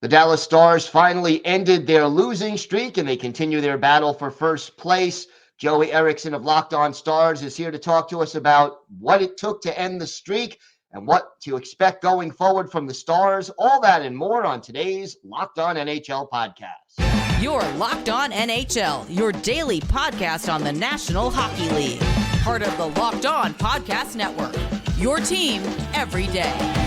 The Dallas Stars finally ended their losing streak and they continue their battle for first place. Joey Erickson of Locked On Stars is here to talk to us about what it took to end the streak and what to expect going forward from the Stars. All that and more on today's Locked On NHL podcast. You're Locked On NHL, your daily podcast on the National Hockey League. Part of the Locked On Podcast Network, your team every day.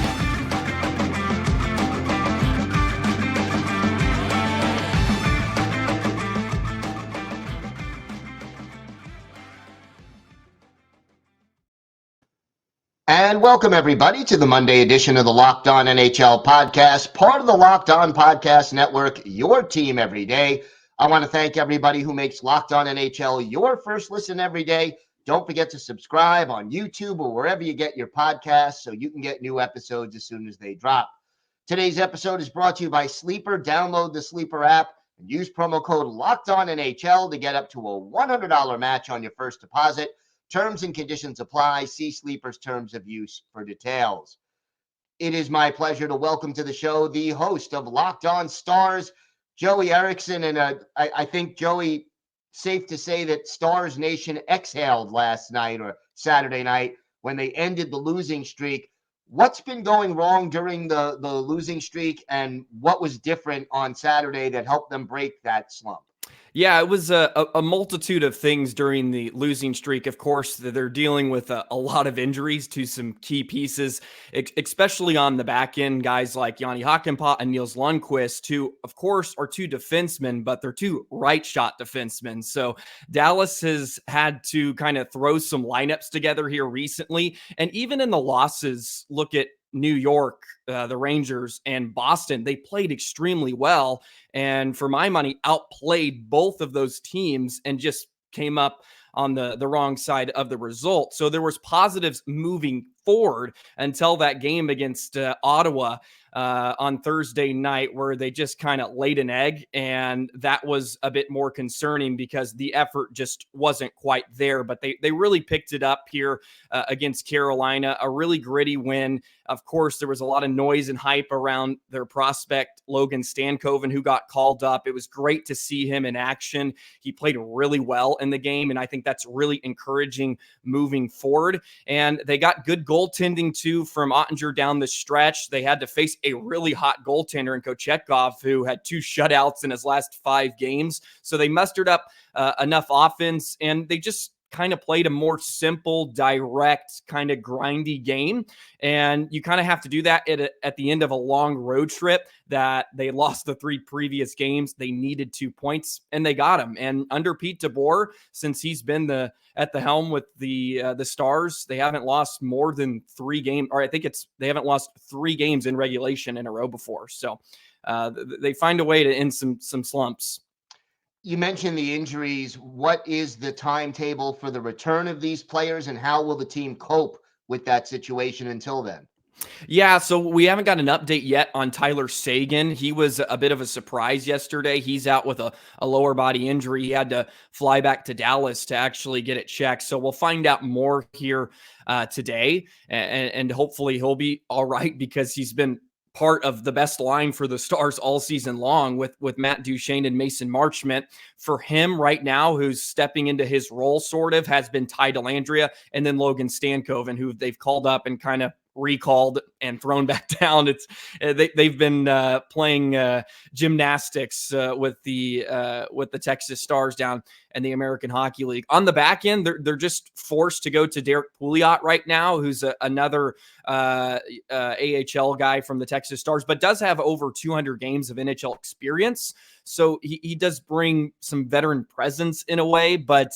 And welcome, everybody, to the Monday edition of the Locked On NHL podcast, part of the Locked On Podcast Network, your team every day. I want to thank everybody who makes Locked On NHL your first listen every day. Don't forget to subscribe on YouTube or wherever you get your podcasts so you can get new episodes as soon as they drop. Today's episode is brought to you by Sleeper. Download the Sleeper app and use promo code LOCKEDONNHL to get up to a $100 match on your first deposit. Terms and conditions apply. See Sleeper's terms of use for details. It is my pleasure to welcome to the show the host of Locked On Stars, Joey Erickson. And I think, Joey, safe to say that Stars Nation exhaled last night or Saturday night when they ended the losing streak. What's been going wrong during the losing streak, and what was different on Saturday that helped them break that slump? Yeah, it was a multitude of things during the losing streak. Of course, they're dealing with a lot of injuries to some key pieces, especially on the back end. Guys like Jani Hakanpää and Nils Lundqvist, who, of course, are two defensemen, but they're two right-shot defensemen. So Dallas has had to kind of throw some lineups together here recently. And even in the losses, look at New York, the Rangers, and Boston. They played extremely well, and for my money, outplayed both of those teams and just came up on the wrong side of the result. So there was positives moving forward until that game against Ottawa on Thursday night, where they just kind of laid an egg, and that was a bit more concerning because the effort just wasn't quite there. But they really picked it up here against Carolina, a really gritty win. Of course, there was a lot of noise and hype around their prospect, Logan Stankoven, who got called up. It was great to see him in action. He played really well in the game, and I think that's really encouraging moving forward. And they got good goaltending, too, from Ottinger down the stretch. They had to face a really hot goaltender in Kochetkov, who had 2 shutouts in his last 5 games. So they mustered up enough offense, and they just kind of played a more simple, direct, kind of grindy game. And you kind of have to do that at the end of a long road trip that they lost the 3 previous games. They needed 2 points, and they got them. And under Pete DeBoer, since he's been at the helm with the Stars, they haven't lost more than 3 games, or I think they haven't lost 3 games in regulation in a row before. So they find a way to end some slumps. You mentioned the injuries. What is the timetable for the return of these players, and how will the team cope with that situation until then? Yeah, so we haven't got an update yet on Tyler Seguin. He was a bit of a surprise yesterday. He's out with a lower body injury. He had to fly back to Dallas to actually get it checked. So we'll find out more here today, and hopefully he'll be all right, because he's been part of the best line for the Stars all season long with Matt Duchene and Mason Marchment. For him right now, who's stepping into his role sort of, has been Ty Dellandrea and then Logan Stankoven, who they've called up and kind of recalled and thrown back down. They've been playing gymnastics with the Texas Stars down in the American Hockey League. On the back end, they're just forced to go to Derek Pouliot right now, who's another AHL guy from the Texas Stars, but does have over 200 games of NHL experience. So he does bring some veteran presence in a way, but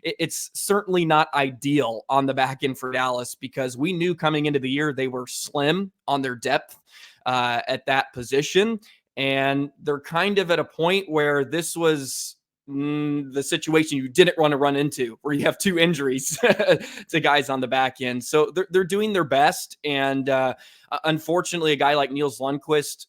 it's certainly not ideal on the back end for Dallas, because we knew coming into the year they were slim on their depth at that position. And they're kind of at a point where this was the situation you didn't want to run into, where you have 2 injuries to guys on the back end. So they're doing their best. And unfortunately, a guy like Nils Lundqvist,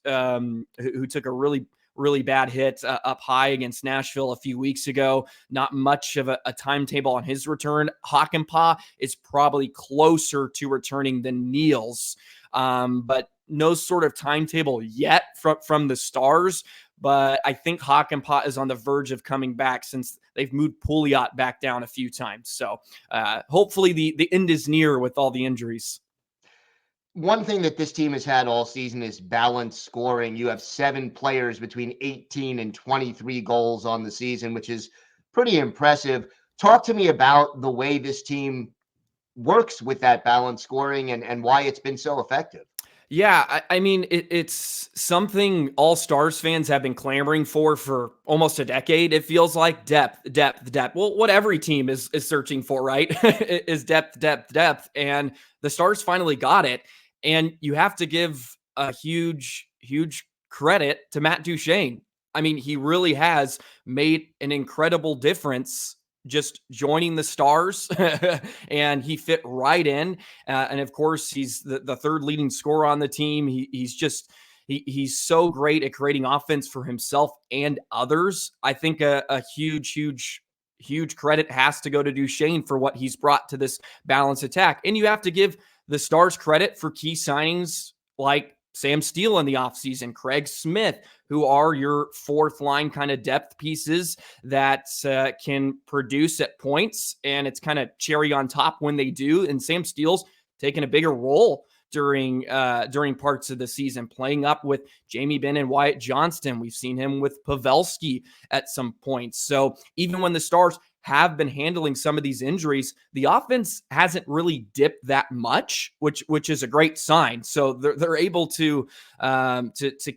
who took a really bad hit up high against Nashville a few weeks ago, not much of a timetable on his return. Hakanpää is probably closer to returning than Nils. But no sort of timetable yet from the Stars, but I think Hakanpää is on the verge of coming back since they've moved Pouliot back down a few times. So hopefully the end is near with all the injuries. One thing that this team has had all season is balanced scoring. You have 7 players between 18 and 23 goals on the season, which is pretty impressive. Talk to me about the way this team works with that balanced scoring and why it's been so effective. Yeah, I mean, it's something all Stars fans have been clamoring for almost a decade. It feels like depth. Well, what every team is searching for, right? Is depth. And the Stars finally got it. And you have to give a huge credit to Matt Duchene. I mean, he really has made an incredible difference just joining the Stars, and he fit right in. And of course, he's the third leading scorer on the team. He's so great at creating offense for himself and others. I think a huge credit has to go to Duchene for what he's brought to this balanced attack. And you have to give the Stars credit for key signings like Sam Steele in the offseason, Craig Smith, who are your fourth line kind of depth pieces that can produce at points. And it's kind of cherry on top when they do. And Sam Steele's taken a bigger role during parts of the season, playing up with Jamie Benn and Wyatt Johnston. We've seen him with Pavelski at some points. So even when the Stars have been handling some of these injuries, the offense hasn't really dipped that much, which is a great sign. So they're able to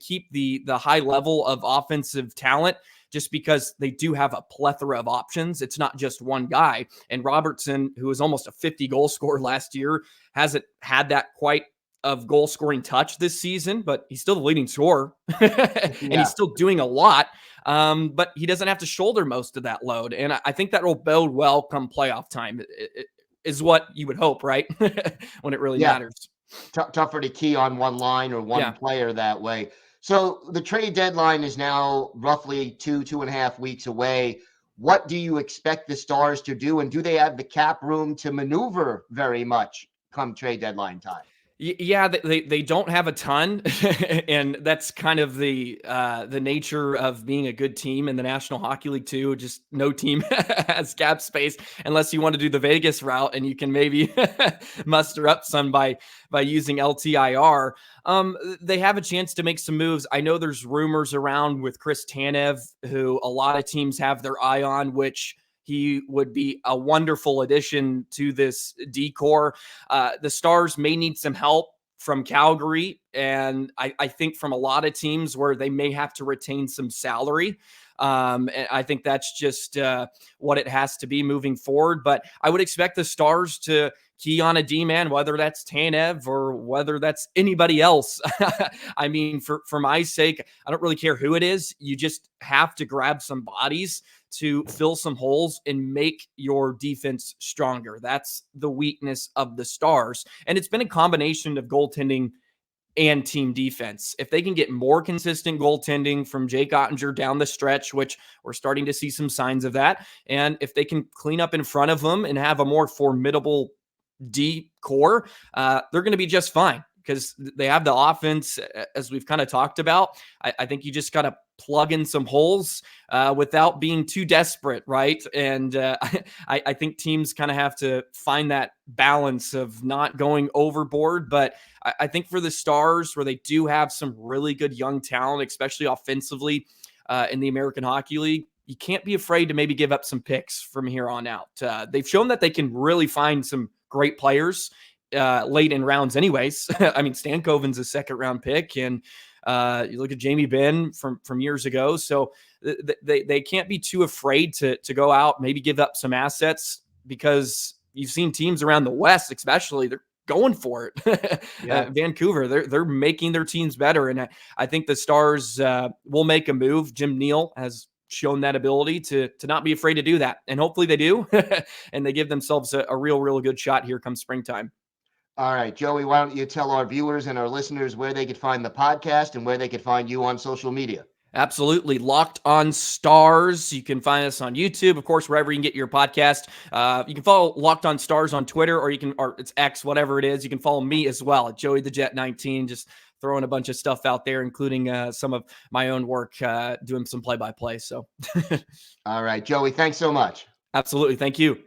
keep the high level of offensive talent just because they do have a plethora of options. It's not just one guy. And Robertson, who was almost a 50 goal scorer last year, hasn't had that quite of goal scoring touch this season, but he's still the leading scorer and he's still doing a lot. But he doesn't have to shoulder most of that load. And I think that will bode well come playoff time. It is what you would hope, right? When it really matters. Tougher to key on one line or one player that way. So the trade deadline is now roughly 2.5 weeks away. What do you expect the Stars to do? And do they have the cap room to maneuver very much come trade deadline time? Yeah, they don't have a ton, and that's kind of the nature of being a good team in the National Hockey League too. Just no team has cap space unless you want to do the Vegas route, and you can maybe muster up some by using LTIR. They have a chance to make some moves. I know there's rumors around with Chris Tanev, who a lot of teams have their eye on, which he would be a wonderful addition to this D-core. The Stars may need some help from Calgary, and I think from a lot of teams where they may have to retain some salary. And I think that's just what it has to be moving forward. But I would expect the Stars to key on a D-man, whether that's Tanev or whether that's anybody else. I mean, for my sake, I don't really care who it is. You just have to grab some bodies to fill some holes and make your defense stronger. That's the weakness of the Stars. And it's been a combination of goaltending and team defense. If they can get more consistent goaltending from Jake Ottinger down the stretch, which we're starting to see some signs of that, and if they can clean up in front of them and have a more formidable D core, they're going to be just fine because they have the offense, as we've kind of talked about. I think you just got to plug in some holes without being too desperate, right? And I think teams kind of have to find that balance of not going overboard. But I think for the Stars, where they do have some really good young talent, especially offensively in the American Hockey League, you can't be afraid to maybe give up some picks from here on out. They've shown that they can really find some great players late in rounds anyways. I mean, Stankoven's a second-round pick, and you look at Jamie Benn from years ago. So they can't be too afraid to go out, maybe give up some assets, because you've seen teams around the West, especially, they're going for it. Vancouver, they're making their teams better. And I think the Stars will make a move. Jim Neal has shown that ability to not be afraid to do that. And hopefully they do. And they give themselves a real good shot here come springtime. All right, Joey, why don't you tell our viewers and our listeners where they could find the podcast and where they could find you on social media? Absolutely. Locked On Stars. You can find us on YouTube, of course, wherever you can get your podcast. You can follow Locked On Stars on Twitter, or it's X, whatever it is. You can follow me as well at Joey the Jet 19. Just throwing a bunch of stuff out there, including some of my own work, doing some play-by-play. So, all right, Joey, thanks so much. Absolutely. Thank you.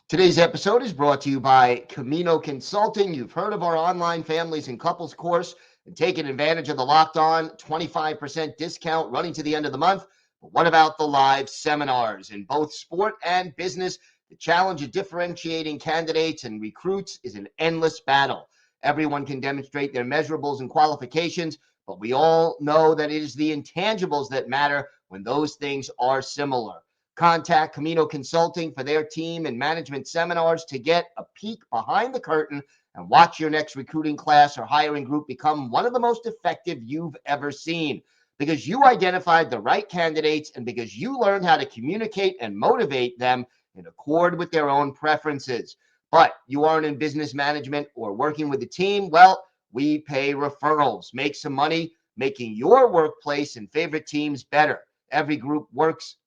Today's episode is brought to you by Camino Consulting. You've heard of our online families and couples course and taken advantage of the Locked On 25% discount running to the end of the month. But what about the live seminars? In both sport and business, the challenge of differentiating candidates and recruits is an endless battle. Everyone can demonstrate their measurables and qualifications, but we all know that it is the intangibles that matter when those things are similar. Contact Camino Consulting for their team and management seminars to get a peek behind the curtain and watch your next recruiting class or hiring group become one of the most effective you've ever seen. Because you identified the right candidates and because you learned how to communicate and motivate them in accord with their own preferences. But you aren't in business management or working with a team? Well, we pay referrals. Make some money making your workplace and favorite teams better. Every group works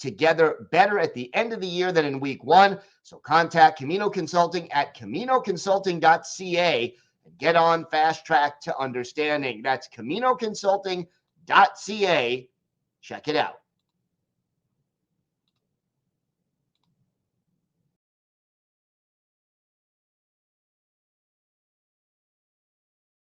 together better at the end of the year than in week one. So contact Camino Consulting at caminoconsulting.ca and get on fast track to understanding. That's caminoconsulting.ca. Check it out.